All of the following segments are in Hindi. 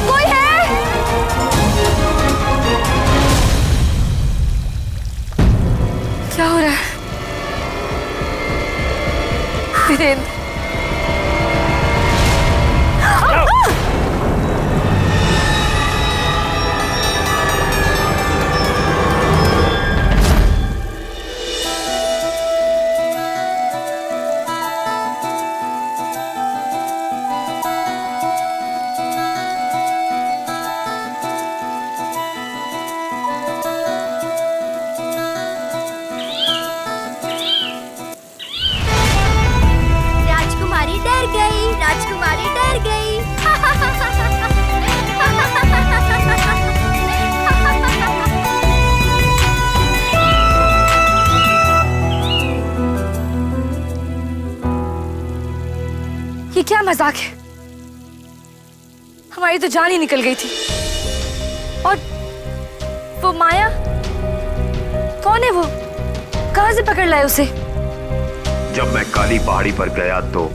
कोई है? क्या हो रहा है? वीरेंद्र, राजकुमारी डर गई, राजकुमारी डर गई। ये क्या मजाक है? हमारी तो जान ही निकल गई थी। और वो माया कौन है? वो कहां से पकड़ लाए उसे? जब मैं काली पहाड़ी पर गया तो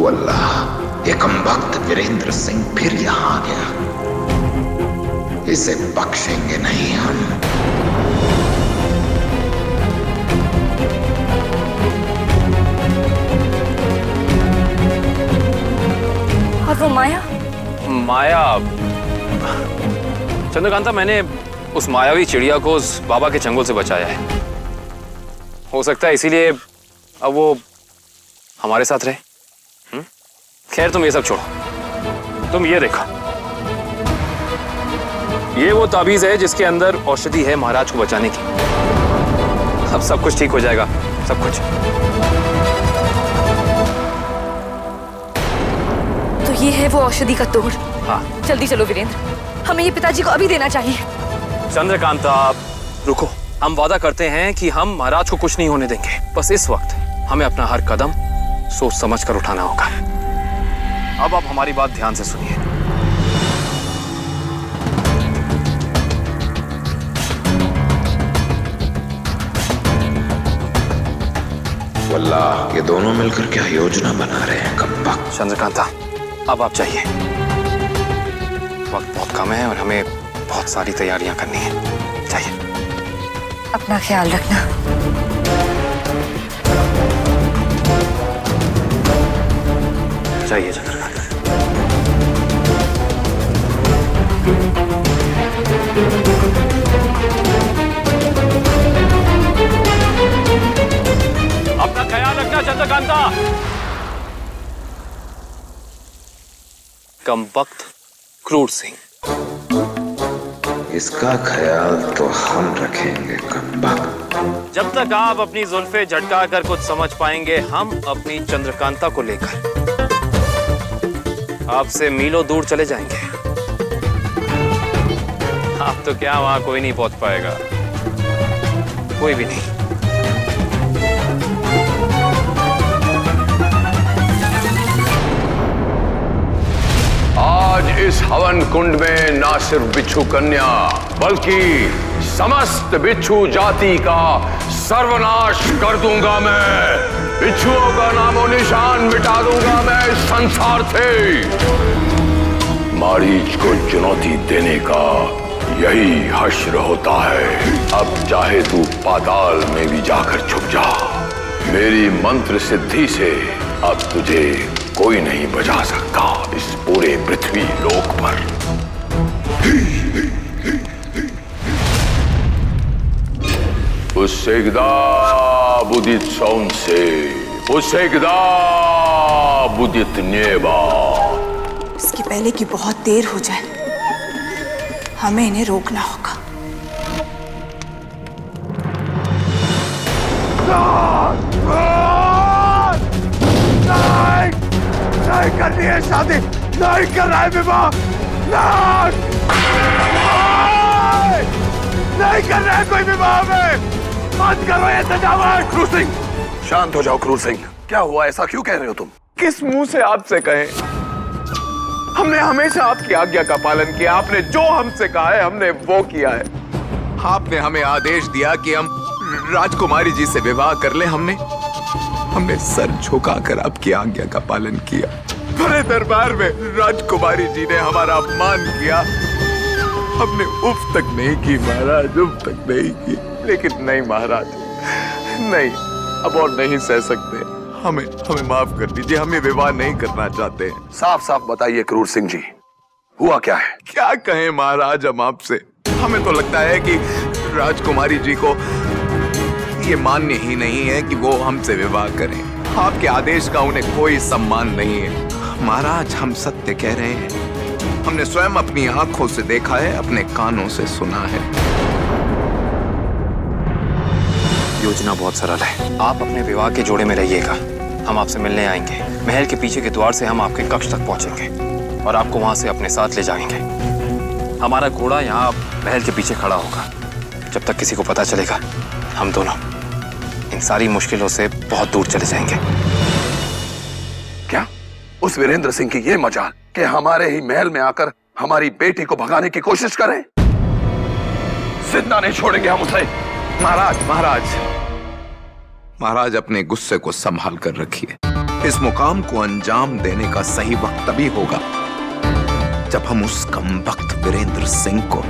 अल्लाह, ये कमबख्त वीरेंद्र सिंह फिर यहां आ गया। इसे बख्शेंगे नहीं हम। और वो माया? माया? चंद्रकांता, मैंने उस मायावी चिड़िया को उस बाबा के चंगुल से बचाया है। हो सकता है इसीलिए अब वो हमारे साथ रहे। खैर तुम ये सब छोड़ो, तुम ये देखो, ये वो ताबीज है जिसके अंदर औषधि है महाराज को बचाने की। अब सब कुछ ठीक हो जाएगा, सब कुछ। तो ये है वो औषधि का तोड़। हाँ। जल्दी चलो वीरेंद्र, हमें ये पिताजी को अभी देना चाहिए। चंद्रकांता रुको, हम वादा करते हैं कि हम महाराज को कुछ नहीं होने देंगे। बस इस वक्त हमें अपना हर कदम सोच समझ कर उठाना होगा। अब आप हमारी बात ध्यान से सुनिए। वल्लाह, ये दोनों मिलकर क्या योजना बना रहे हैं कमबख्त। चंद्रकांता, अब आप चाहिए, वक्त बहुत कम है और हमें बहुत सारी तैयारियां करनी है। चाहिए। अपना ख्याल रखना। चाहिए चंद्रकांता। अपना ख्याल रखना चंद्रकांता। कमबख्त क्रूर सिंह। इसका ख्याल तो हम रखेंगे कमबख्त। जब तक आप अपनी जुल्फे झटका कर कुछ समझ पाएंगे, हम अपनी चंद्रकांता को लेकर आपसे मीलों दूर चले जाएंगे। आप तो क्या, वहां कोई नहीं पहुंच पाएगा, कोई भी नहीं। आज इस हवन कुंड में ना सिर्फ बिच्छू कन्या बल्कि समस्त बिच्छू जाति का सर्वनाश कर दूंगा मैं। बिच्छुओं का नामो निशान मिटा दूंगा मैं इस संसार से। मारीच को चुनौती देने का यही हश्र होता है। अब चाहे तू पाताल में भी जाकर छुप जा, मेरी मंत्र सिद्धि से अब तुझे कोई नहीं बचा सकता इस पूरे पृथ्वी लोक पर। Pusegda budit солнце, pusegda budit небо। इसके पहले कि बहुत देर हो जाए, हमें इन्हें रोकना होगा। नहीं करनी है शादी, नहीं करना है विवाह, नहीं करना है कोई विवाह में। मत करो ये सजावट। क्रूर सिंह, शांत हो जाओ। क्रूर सिंह, क्या हुआ? ऐसा क्यों कह रहे हो तुम? किस मुंह से आपसे कहें? हमने हमेशा आपकी आज्ञा का पालन किया। आपने जो हमसे कहा है हमने वो किया है। आपने हमें आदेश दिया कि हम राजकुमारी जी से विवाह कर लें। हमने सर झुकाकर आपकी आज्ञा का पालन किया। बड़े दरबार में राजकुमारी जी ने हमारा अपमान किया। हमने उफ तक नहीं की महाराज, उफ तक नहीं की। लेकिन नहीं महाराज, नहीं, अब और नहीं सह सकते। हमें माफ कर दीजिए। हम ये विवाह नहीं करना चाहते हैं। साफ साफ बताइए क्रूर सिंह जी, हुआ क्या है? क्या कहें महाराज हम आपसे? हमें तो लगता है कि राजकुमारी जी को ये मान्य ही नहीं है कि वो हमसे विवाह करें। आपके आदेश का उन्हें कोई सम्मान नहीं है। महाराज, हम सत्य कह रहे हैं। हमने स्वयं अपनी आंखों से देखा है, अपने कानों से सुना है। योजना बहुत सरल है। आप अपने विवाह के जोड़े में रहिएगा, हम आपसे मिलने आएंगे। महल के पीछे के द्वार से हम आपके कक्ष तक पहुंचेंगे और आपको वहां से अपने साथ ले जाएंगे। हमारा घोड़ा यहाँ महल के पीछे खड़ा होगा। जब तक किसी को पता चलेगा, हम दोनों इन सारी मुश्किलों से बहुत दूर चले जाएंगे। क्या उस वीरेंद्र सिंह की ये मजाल कि हमारे ही महल में आकर हमारी बेटी को भगाने की कोशिश करें? जिंदा नहीं छोड़ेंगे हम उसे। महाराज, अपने गुस्से को संभाल कर रखिए। इस मुकाम को अंजाम देने का सही वक्त तभी होगा जब हम उस कमबख्त वीरेंद्र सिंह को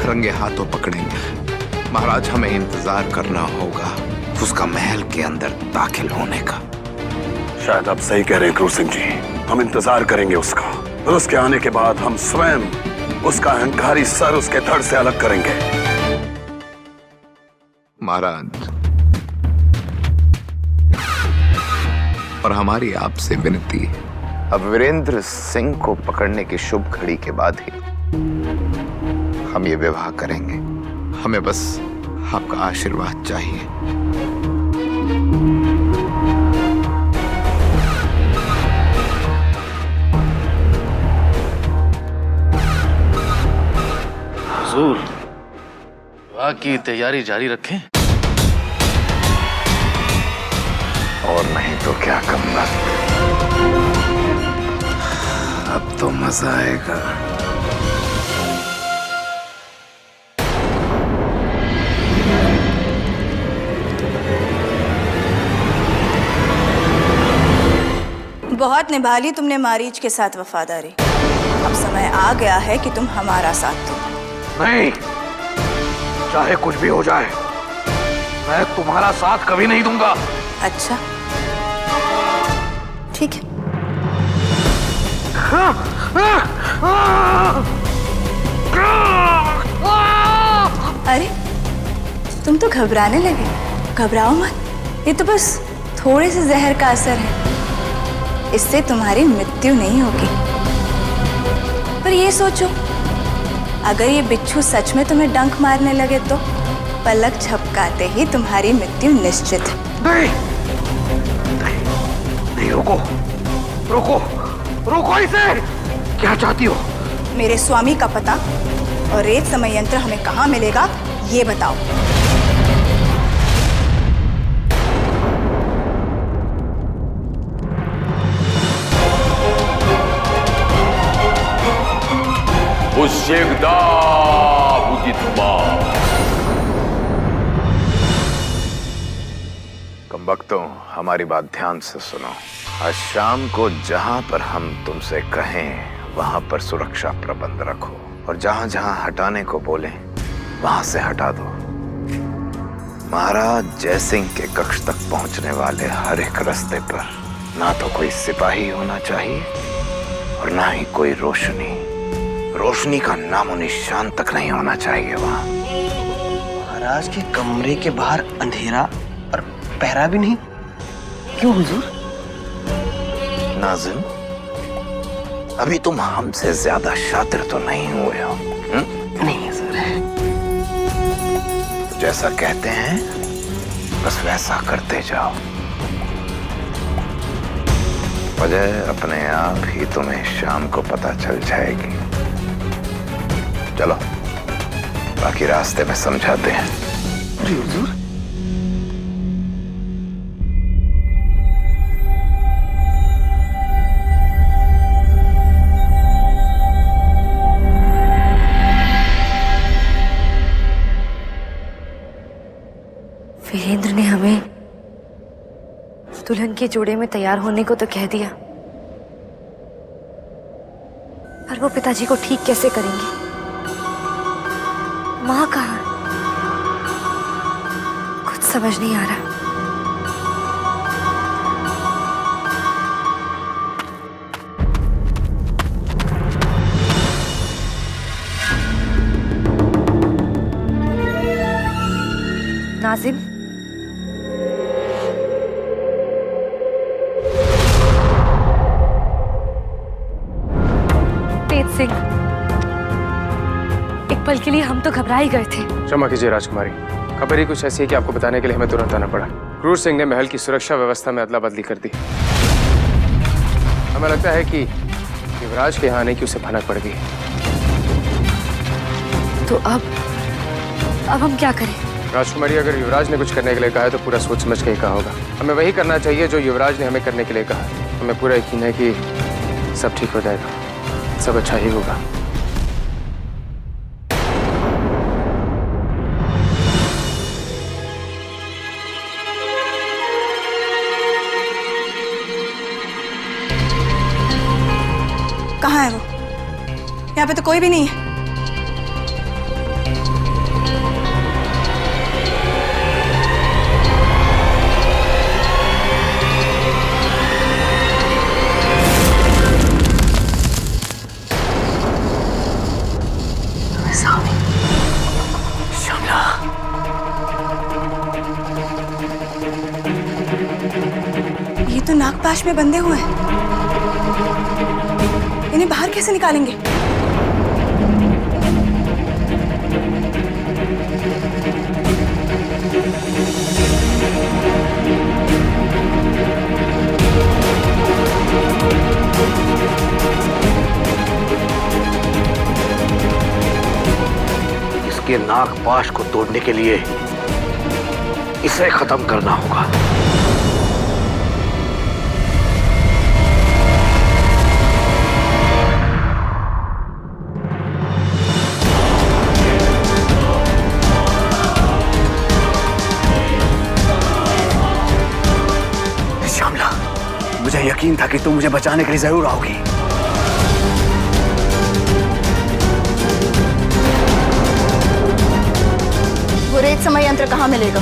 रंगे हाथों पकड़ेंगे। महाराज, हमें इंतजार करना होगा उसका महल के अंदर दाखिल होने का। शायद आप सही कह रहे हैं क्रूर सिंह जी। हम इंतजार करेंगे उसका, और उसके आने के बाद हम स्वयं उसका अहंकारी सर उसके धड़ से अलग करेंगे। महाराज, और हमारी आपसे विनती है, अब वीरेंद्र सिंह को पकड़ने की शुभ घड़ी के बाद ही हम ये विवाह करेंगे। हमें बस आपका आशीर्वाद चाहिए। हुजूर, विवाह की तैयारी जारी रखें। और नहीं तो क्या कमबख्त, अब तो मजा आएगा। बहुत निभा ली तुमने मारीच के साथ वफादारी। अब समय आ गया है कि तुम हमारा साथ दो। नहीं, चाहे कुछ भी हो जाए, मैं तुम्हारा साथ कभी नहीं दूंगा। अच्छा, ठीक है। अरे, तुम तो घबराने लगे। घबराओ मत, ये तो बस थोड़े से जहर का असर है। इससे तुम्हारी मृत्यु नहीं होगी। पर ये सोचो, अगर ये बिच्छू सच में तुम्हें डंक मारने लगे तो पलक झपकाते ही तुम्हारी मृत्यु निश्चित है। नहीं नहीं नहीं, रोको रोको रोको इसे। क्या चाहती हो? मेरे स्वामी का पता और रेत समय यंत्र हमें कहाँ मिलेगा ये बताओ। कमबख्तों, हमारी बात ध्यान से सुनो। आज शाम को जहां पर हम तुमसे कहें वहां पर सुरक्षा प्रबंध रखो, और जहां जहां हटाने को बोले वहां से हटा दो। महाराज जयसिंह के कक्ष तक पहुंचने वाले हर एक रास्ते पर ना तो कोई सिपाही होना चाहिए और ना ही कोई रोशनी। रोशनी का नामो निशान तक नहीं होना चाहिए वहां। महाराज के कमरे के बाहर अंधेरा और पहरा भी नहीं, क्यों हुजूर? नाज़िम, अभी तुम हमसे ज्यादा शातिर तो नहीं हुए हो। नहीं सर। जैसा कहते हैं बस वैसा करते जाओ। वजह अपने आप ही तुम्हें शाम को पता चल जाएगी। चलो बाकी रास्ते में समझाते हैं। अरे हुजूर, वीरेंद्र ने हमें दुल्हन के जोड़े में तैयार होने को तो कह दिया, पर वो पिताजी को ठीक कैसे करेंगे? माँ कहाँ? कुछ समझ नहीं आ रहा। नाजिम, तेज सिंह, एक पल के लिए हम तो घबरा ही गए थे। क्षमा कीजिए राजकुमारी, खबर ही कुछ ऐसी है कि आपको बताने के लिए हमें तुरंत आना पड़ा। क्रूर सिंह ने महल की सुरक्षा व्यवस्था में अदला बदली कर दी। हमें लगता है कि युवराज के यहाँ आने की उसे भनक पड़ गई। तो अब हम क्या करें? राजकुमारी, अगर युवराज ने कुछ करने के लिए कहा है तो पूरा सोच समझ के ही कहा होगा। हमें वही करना चाहिए जो युवराज ने हमें करने के लिए कहा। हमें पूरा यकीन है कि सब ठीक हो जाएगा, सब अच्छा ही होगा। कहाँ है वो? यहाँ पे तो कोई भी नहीं है। ये तो नागपाश में बंधे हुए हैं। इन्हें बाहर कैसे निकालेंगे? इसके नागपाश को तोड़ने के लिए इसे खत्म करना होगा। श्यामला, मुझे यकीन था कि तुम मुझे बचाने के लिए जरूर आओगी। वो रेत समय यंत्र कहाँ मिलेगा?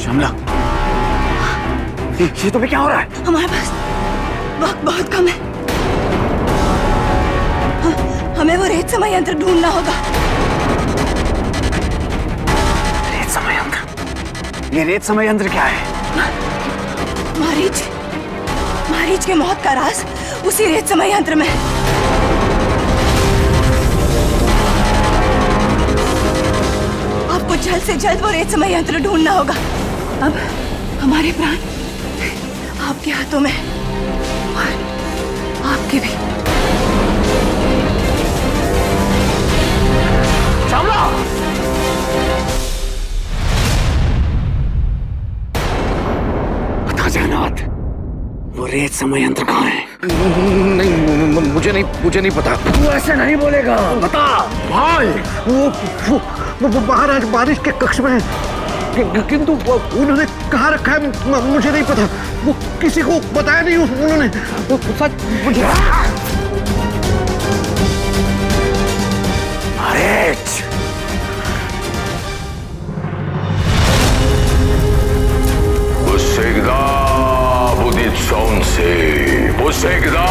श्यामला, ये तुम्हें क्या हो रहा है? हमारे पास वक्त बहुत कम है। हमें वो रेत समय यंत्र ढूंढना होगा। ये रेत समय यंत्र क्या है? मारीच, मारीच के मौत का राज उसी रेत समय यंत्र में है। आपको जल्द से जल्द वो रेत समय यंत्र ढूंढना होगा। अब हमारे प्राण आपके हाथों में है और आपके भी। श्यामला! बता जगन्नाथ, वो रेत समय यंत्र कहाँ है? नहीं, मुझे नहीं पता। तू ऐसे नहीं बोलेगा, बता भाई। वो महाराज बारिश के कक्ष में है, किंतु उन्होंने कहाँ रखा है मुझे नहीं पता। वो किसी को बताया नहीं उन्होंने। वो सच मुझे। Всегда будет солнце, всегда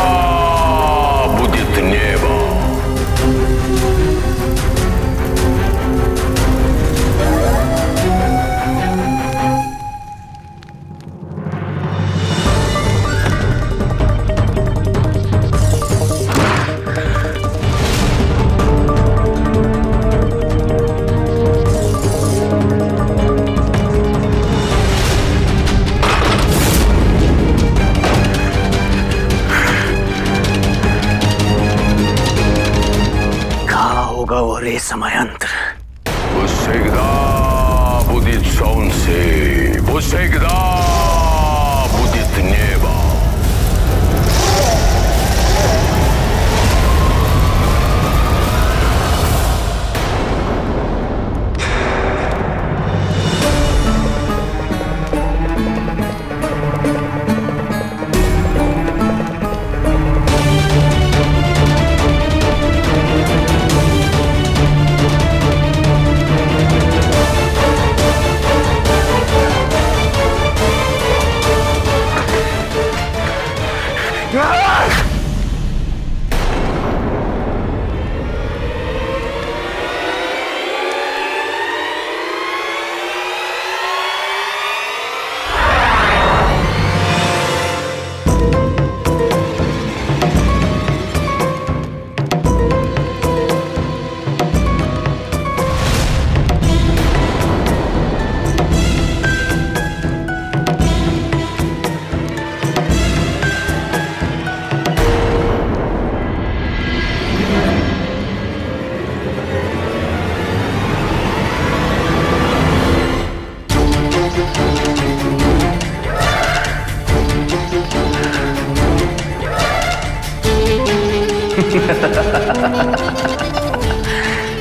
будет небо. वो रेत समय यंत्र? Всегда будет солнце, всегда будет небо.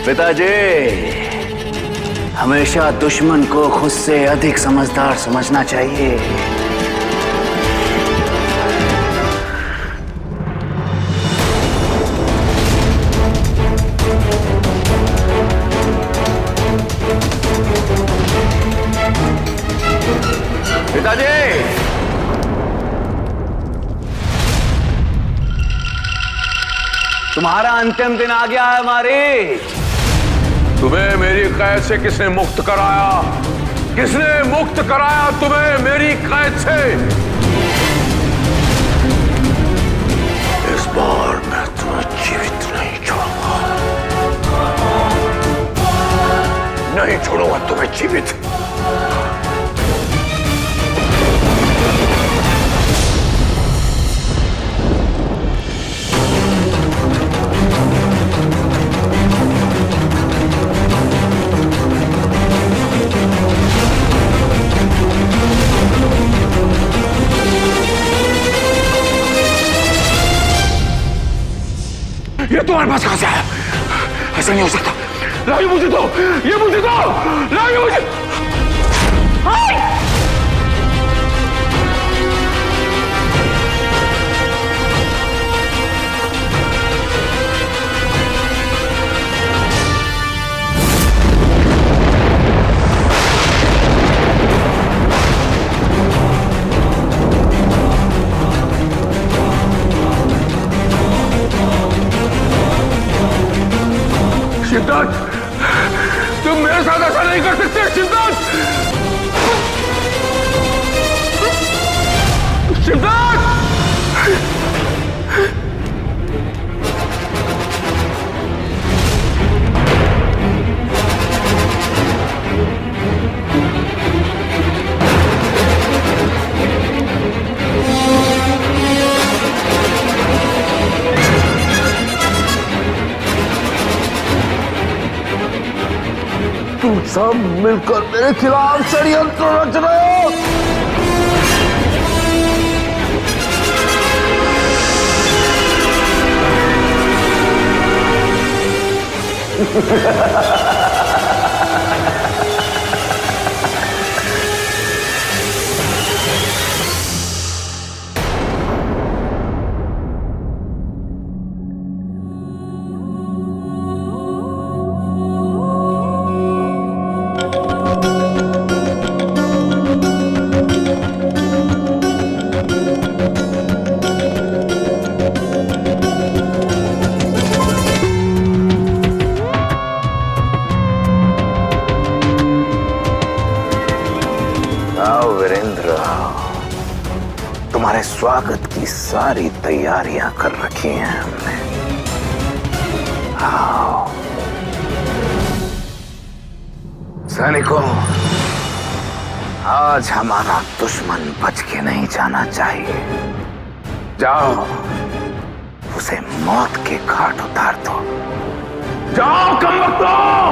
पिताजी, हमेशा दुश्मन को खुद से अधिक समझदार समझना चाहिए। पिताजी, तुम्हारा अंतिम दिन आ गया है हमारी। तुम्हें मेरी कैद से किसने मुक्त कराया? किसने मुक्त कराया तुम्हें मेरी कैद से? इस बार मैं तुम्हें जीवित नहीं छोड़ूंगा, नहीं छोड़ूंगा तुम्हें जीवित। ये तुम्हारे पास कहां से आया? ऐसा नहीं हो सकता। लाइए मुझे दो, ये मुझे दो, लाइए मुझे। सिद्धार्थ, तुम मेरे साथ ऐसा नहीं कर सकते सिद्धार्थ। तुम सब मिलकर मेरे खिलाफ षड्यंत्र रच रहे हो। वीरेंद्र, तुम्हारे स्वागत की सारी तैयारियां कर रखी हैं हमने। आओ सैनिकों, आज हमारा दुश्मन बच के नहीं जाना चाहिए। जाओ, उसे मौत के घाट उतार दो। जाओ कमबख्तों!